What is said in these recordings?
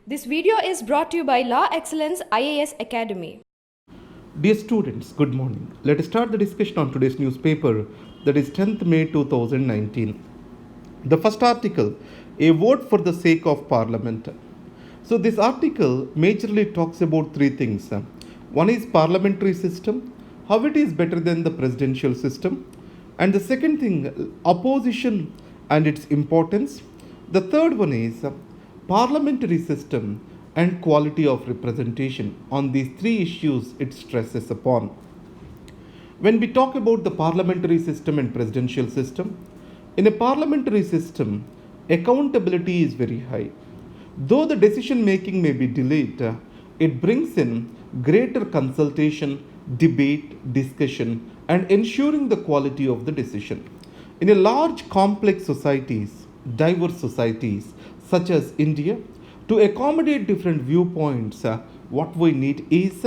This video is brought to you by Law Excellence IAS Academy. Dear students, good morning. Let us start the discussion on today's newspaper, that is 10th May 2019. The first article, A Vote for the Sake of Parliament. So this article majorly talks about three things. One is parliamentary system, how it is better than the presidential system. And the second thing, opposition and its importance. The third one is parliamentary system and quality of representation. On these three issues it stresses upon. When we talk about the parliamentary system and presidential system, in a parliamentary system, accountability is very high. Though the decision making may be delayed, it brings in greater consultation, debate, discussion, and ensuring the quality of the decision. In a large, complex societies, diverse societies such as India, to accommodate different viewpoints, what we need is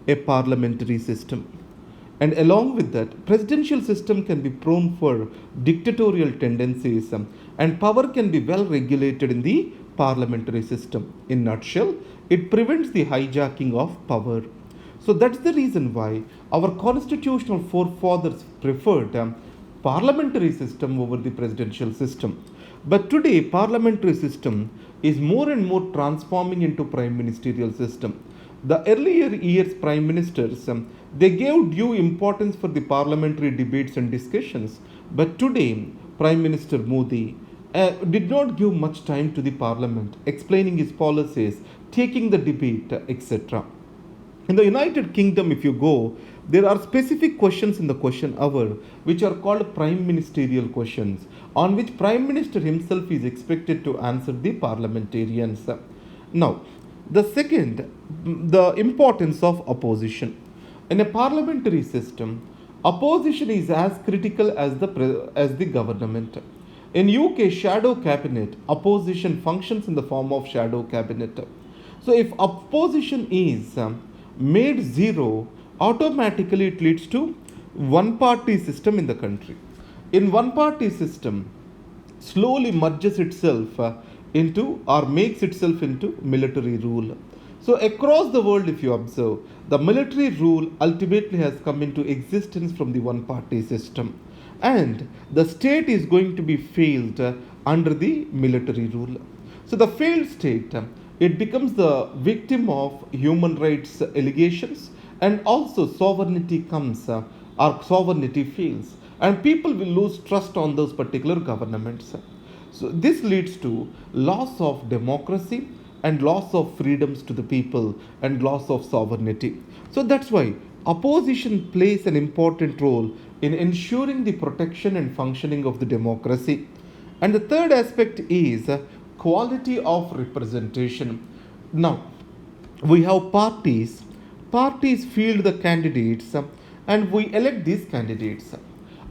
a parliamentary system. And along with that, presidential system can be prone for dictatorial tendencies and power can be well regulated in the parliamentary system. In nutshell, it prevents the hijacking of power. So that's the reason why our constitutional forefathers preferred parliamentary system over the presidential system. But today, parliamentary system is more and more transforming into prime ministerial system. The earlier years prime ministers, they gave due importance for the parliamentary debates and discussions. But today, Prime Minister Modi did not give much time to the parliament, explaining his policies, taking the debate, etc. In the United Kingdom, if you go, there are specific questions in the question hour which are called prime ministerial questions, on which Prime Minister himself is expected to answer the parliamentarians. Now, the second, the importance of opposition. In a parliamentary system, opposition is as critical as the government. In UK shadow cabinet, opposition functions in the form of shadow cabinet. So if opposition is made zero, automatically it leads to one party system in the country. In one party system, slowly merges itself into or makes itself into military rule. So across the world, if you observe, the military rule ultimately has come into existence from the one party system, and the state is going to be failed under the military rule. So the failed state, it becomes the victim of human rights allegations, and also sovereignty comes or sovereignty fails, and people will lose trust on those particular governments. So this leads to loss of democracy and loss of freedoms to the people and loss of sovereignty. So that's why opposition plays an important role in ensuring the protection and functioning of the democracy. And the third aspect is quality of representation. Now, we have parties. Parties field the candidates and we elect these candidates.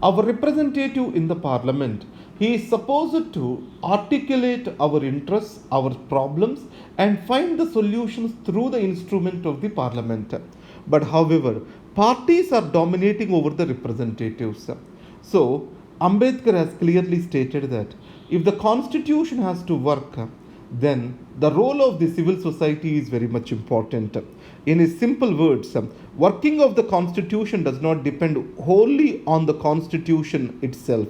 Our representative in the parliament, he is supposed to articulate our interests, our problems, and find the solutions through the instrument of the parliament. But however, parties are dominating over the representatives. So, Ambedkar has clearly stated that if the constitution has to work, then the role of the civil society is very much important. In his simple words, working of the constitution does not depend wholly on the constitution itself.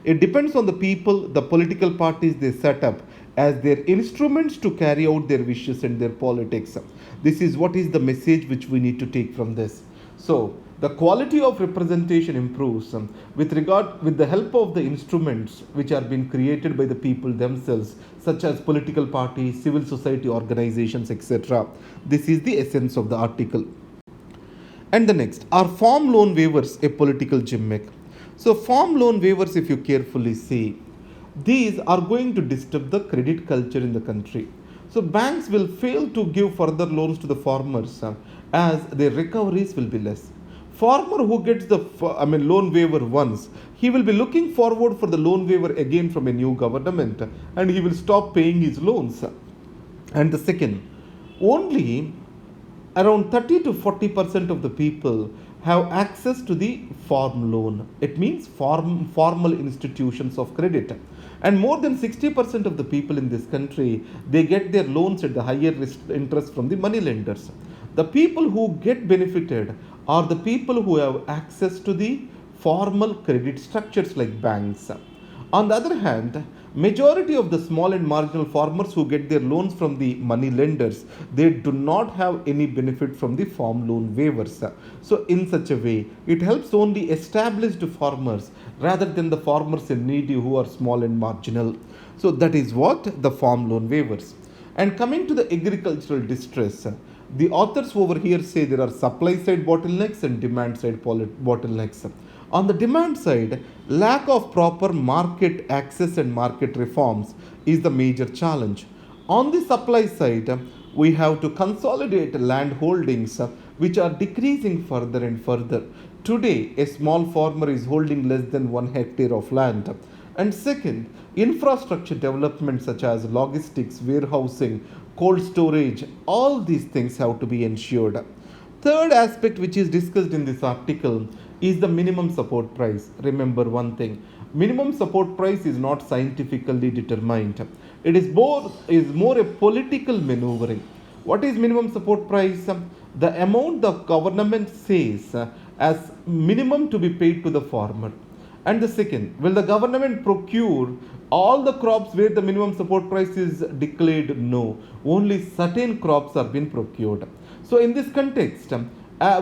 It depends on the people, the political parties they set up as their instruments to carry out their wishes and their politics. This is what is the message which we need to take from this. So, the quality of representation improves with the help of the instruments which are being created by the people themselves, such as political parties, civil society organizations, etc. This is the essence of the article. And the next, are farm loan waivers a political gimmick? So farm loan waivers, if you carefully see, these are going to disturb the credit culture in the country. So banks will fail to give further loans to the farmers as their recoveries will be less. Farmer who gets the loan waiver once, he will be looking forward for the loan waiver again from a new government, and he will stop paying his loans. And the second, only around 30 to 40% of the people have access to the farm loan. It means formal institutions of credit. And more than 60% of the people in this country, they get their loans at the higher interest from the money lenders. The people who get benefited are the people who have access to the formal credit structures like banks. On the other hand, majority of the small and marginal farmers who get their loans from the money lenders, they do not have any benefit from the farm loan waivers. So in such a way, it helps only established farmers rather than the farmers in need who are small and marginal. So that is what the farm loan waivers. And coming to the agricultural distress, the authors over here say there are supply side bottlenecks and demand side bottlenecks. On the demand side, lack of proper market access and market reforms is the major challenge. On the supply side, we have to consolidate land holdings which are decreasing further and further. Today, a small farmer is holding less than 1 hectare of land. And second, infrastructure development such as logistics, warehousing, cold storage, all these things have to be ensured. Third aspect which is discussed in this article is the minimum support price. Remember one thing, minimum support price is not scientifically determined. It is more a political maneuvering. What is minimum support price? The amount the government says as minimum to be paid to the farmer. And the second, will the government procure all the crops where the minimum support price is declared? No. Only certain crops are being procured. So in this context,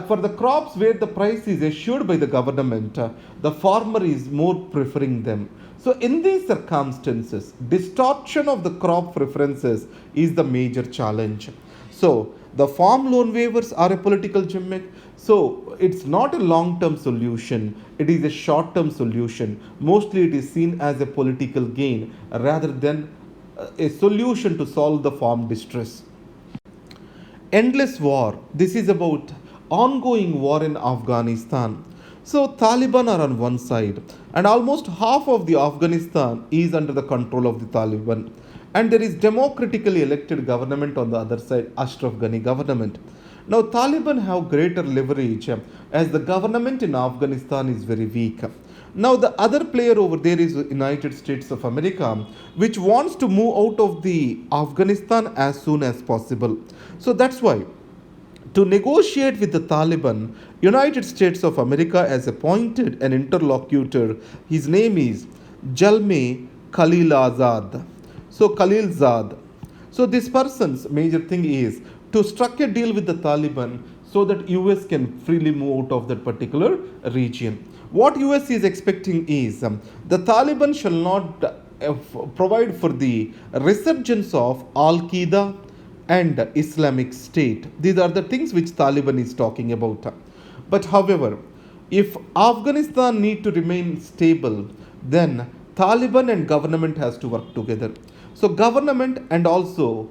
for the crops where the price is assured by the government, the farmer is more preferring them. So in these circumstances, distortion of the crop preferences is the major challenge. So the farm loan waivers are a political gimmick. So it's not a long-term solution. It is a short-term solution. Mostly it is seen as a political gain rather than a solution to solve the farm distress. Endless war. This is about ongoing war in Afghanistan. So Taliban are on one side and almost half of the Afghanistan is under the control of the Taliban. And there is democratically elected government on the other side, Ashraf Ghani government. Now Taliban have greater leverage as the government in Afghanistan is very weak. Now the other player over there is United States of America, which wants to move out of the Afghanistan as soon as possible. So that's why to negotiate with the Taliban, United States of America has appointed an interlocutor. His name is Jalme Khalil Azad. So Khalil Zad. So this person's major thing is to strike a deal with the Taliban so that US can freely move out of that particular region. What US is expecting is the Taliban shall not provide for the resurgence of Al Qaeda and Islamic State. These are the things which Taliban is talking about. But however, if Afghanistan need to remain stable, then Taliban and government has to work together. So government and also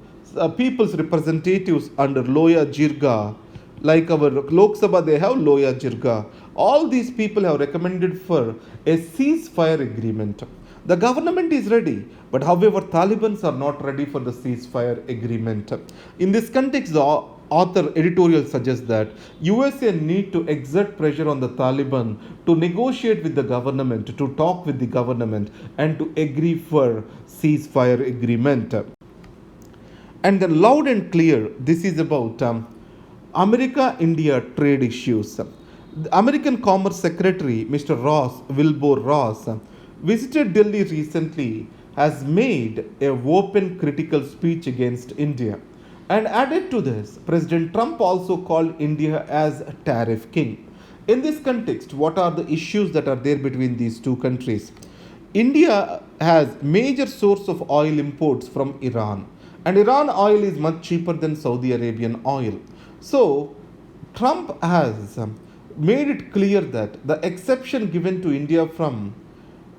people's representatives under Loya Jirga, like our Lok Sabha, they have Loya Jirga. All these people have recommended for a ceasefire agreement. The government is ready, but however, Talibans are not ready for the ceasefire agreement. In this context, the author editorial suggests that USA need to exert pressure on the Taliban to negotiate with the government, to talk with the government, and to agree for ceasefire agreement. And then loud and clear, this is about America-India trade issues. The American Commerce Secretary, Mr. Wilbur Ross, visited Delhi recently, has made a open critical speech against India. And added to this, President Trump also called India as a tariff king. In this context, what are the issues that are there between these two countries? India has major source of oil imports from Iran, and Iran oil is much cheaper than Saudi Arabian oil. So Trump has made it clear that the exception given to India from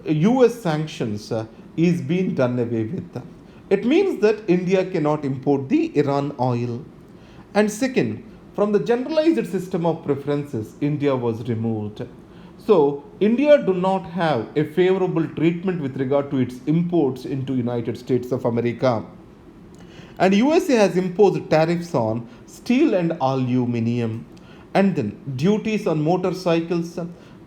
US sanctions is being done away with. It means that India cannot import the Iran oil. And second, from the generalized system of preferences, India was removed. So India do not have a favorable treatment with regard to its imports into United States of America. And USA has imposed tariffs on steel and aluminum. And then duties on motorcycles,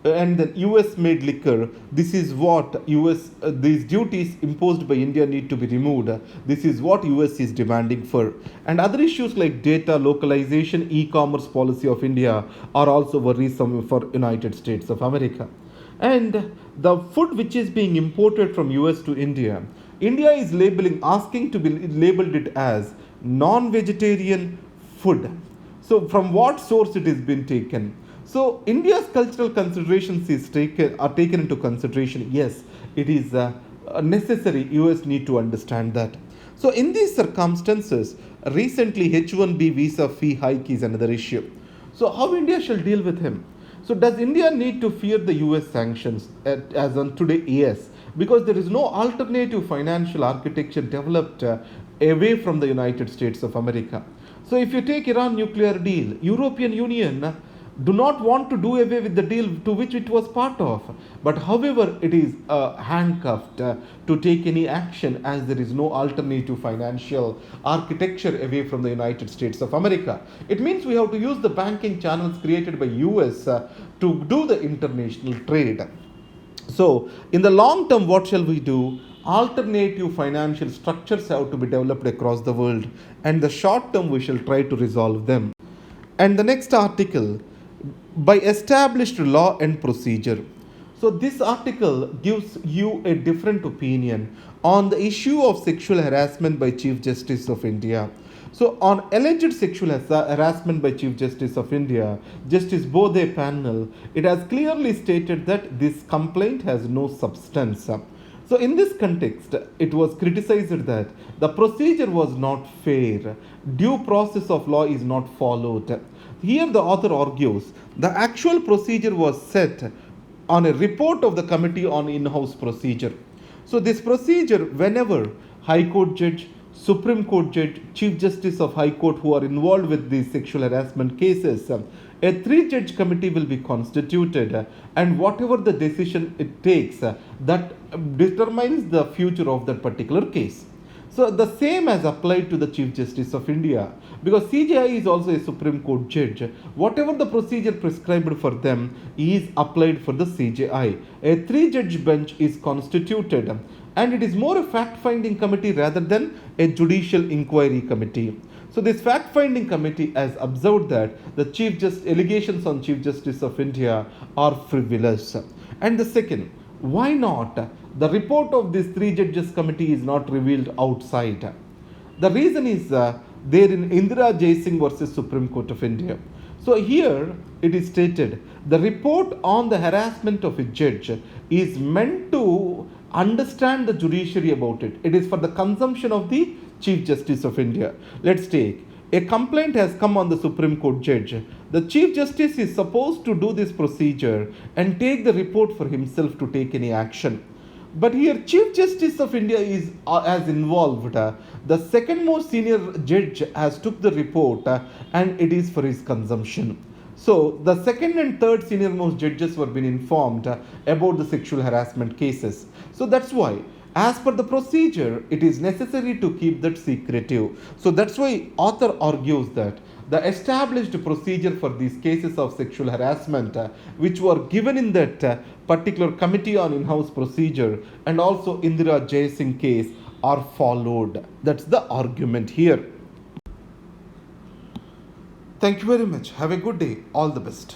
and then US made liquor. This is what these duties imposed by India need to be removed. This is what US is demanding for. And other issues like data localization, e-commerce policy of India are also worrisome for United States of America. And the food which is being imported from US to India, India is asking to be labeled it as non-vegetarian food. So from what source it has been taken? So India's cultural considerations are taken into consideration. Yes, it is necessary. US need to understand that. So in these circumstances, recently H1B visa fee hike is another issue. So how India shall deal with him? So does India need to fear the US sanctions? As on today, yes, because there is no alternative financial architecture developed away from the United States of America. So if you take Iran nuclear deal, European Union do not want to do away with the deal to which it was part of. But however, it is handcuffed to take any action as there is no alternative financial architecture away from the United States of America. It means we have to use the banking channels created by US to do the international trade. So in the long term, what shall we do? Alternative financial structures have to be developed across the world, and the short term we shall try to resolve them. And the next article, by established law and procedure. So this article gives you a different opinion on the issue of sexual harassment by Chief Justice of India. So on alleged sexual harassment by Chief Justice of India, Justice Bode panel, it has clearly stated that this complaint has no substance. So in this context, it was criticized that the procedure was not fair, due process of law is not followed. Here the author argues the actual procedure was set on a report of the Committee on In-House Procedure. So this procedure, whenever High Court judge, Supreme Court judge, Chief Justice of High Court who are involved with these sexual harassment cases, a 3-judge committee will be constituted, and whatever the decision it takes, that determines the future of that particular case. So the same as applied to the Chief Justice of India, because CJI is also a Supreme Court judge. Whatever the procedure prescribed for them is applied for the CJI. A 3-judge bench is constituted, and it is more a fact-finding committee rather than a judicial inquiry committee. So this fact-finding committee has observed that the allegations on Chief Justice of India are frivolous. And the second, why not the report of this 3 judges committee is not revealed outside? The reason is there in Indira Jaising versus Supreme Court of India. So here it is stated the report on the harassment of a judge is meant to understand the judiciary about it. It is for the consumption of the Chief Justice of India. Let's take a complaint has come on the Supreme Court judge. The Chief Justice is supposed to do this procedure and take the report for himself to take any action. But here Chief Justice of India is as involved. The second most senior judge has took the report and it is for his consumption. So the second and third senior most judges were being informed about the sexual harassment cases. So that's why, as per the procedure, it is necessary to keep that secretive. So that's why author argues that the established procedure for these cases of sexual harassment, which were given in that particular Committee on In-House Procedure and also Indira Jaising case, are followed. That's the argument here. Thank you very much. Have a good day. All the best.